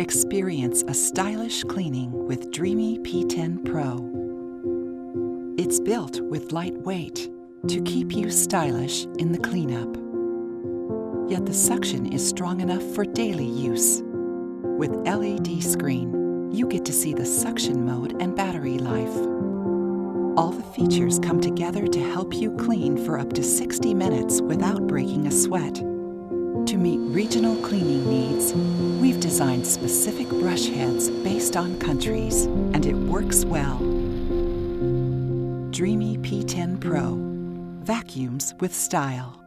Experience a stylish cleaning with Dreame P10 Pro. It's built with lightweight to keep you stylish in the cleanup. Yet the suction is strong enough for daily use. With LED screen, you get to see the suction mode and battery life. All the features come together to help you clean for up to 60 minutes without breaking a sweat. To meet regional cleaning needs, we've designed specific brush heads based on countries, and it works well. Dreame P10 Pro. Vacuums with style.